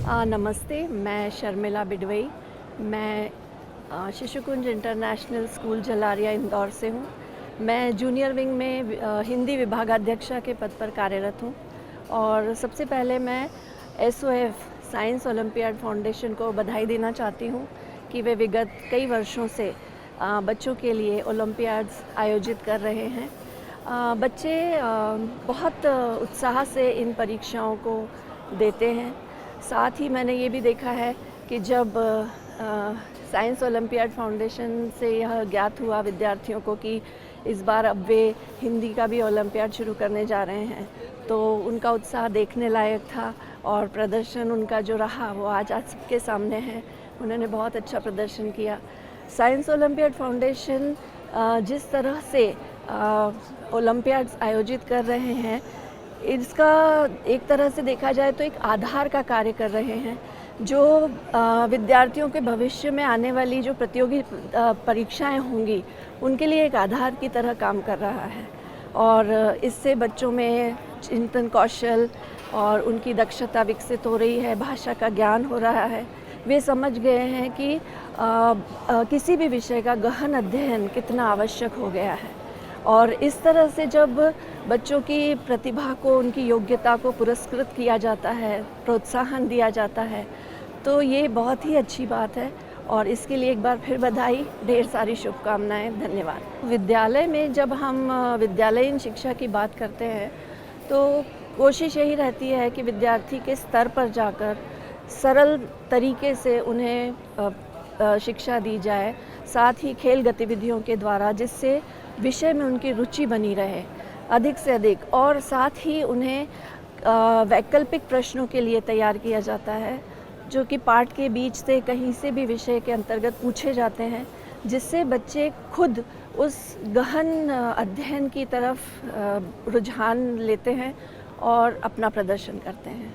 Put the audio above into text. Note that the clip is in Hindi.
नमस्ते, मैं शर्मिला बिडवई। मैं शिशुकुंज इंटरनेशनल स्कूल जलारिया इंदौर से हूँ। मैं जूनियर विंग में हिंदी विभागाध्यक्षा के पद पर कार्यरत हूँ और सबसे पहले मैं एसओएफ साइंस ओलंपियाड फाउंडेशन को बधाई देना चाहती हूँ कि वे विगत कई वर्षों से बच्चों के लिए ओलंपियाड्स आयोजित कर रहे हैं। बच्चे बहुत उत्साह से इन परीक्षाओं को देते हैं। साथ ही मैंने ये भी देखा है कि जब साइंस ओलंपियाड फाउंडेशन से यह ज्ञात हुआ विद्यार्थियों को कि इस बार अब वे हिंदी का भी ओलंपियाड शुरू करने जा रहे हैं, तो उनका उत्साह देखने लायक था और प्रदर्शन उनका जो रहा वो आज सबके सामने है। उन्होंने बहुत अच्छा प्रदर्शन किया। साइंस ओलंपियाड फाउंडेशन जिस तरह से ओलंपियाड्स आयोजित कर रहे हैं, इसका एक तरह से देखा जाए तो एक आधार का कार्य कर रहे हैं, जो विद्यार्थियों के भविष्य में आने वाली जो प्रतियोगी परीक्षाएं होंगी उनके लिए एक आधार की तरह काम कर रहा है। और इससे बच्चों में चिंतन कौशल और उनकी दक्षता विकसित हो रही है, भाषा का ज्ञान हो रहा है। वे समझ गए हैं कि किसी भी विषय का गहन अध्ययन कितना आवश्यक हो गया है। और इस तरह से जब बच्चों की प्रतिभा को, उनकी योग्यता को पुरस्कृत किया जाता है, प्रोत्साहन दिया जाता है, तो ये बहुत ही अच्छी बात है और इसके लिए एक बार फिर बधाई, ढेर सारी शुभकामनाएं, धन्यवाद। विद्यालय में जब हम विद्यालयीन शिक्षा की बात करते हैं तो कोशिश यही रहती है कि विद्यार्थी के स्तर पर जाकर सरल तरीके से उन्हें शिक्षा दी जाए, साथ ही खेल गतिविधियों के द्वारा, जिससे विषय में उनकी रुचि बनी रहे अधिक से अधिक। और साथ ही उन्हें वैकल्पिक प्रश्नों के लिए तैयार किया जाता है, जो कि पाठ के बीच से कहीं से भी विषय के अंतर्गत पूछे जाते हैं, जिससे बच्चे खुद उस गहन अध्ययन की तरफ रुझान लेते हैं और अपना प्रदर्शन करते हैं।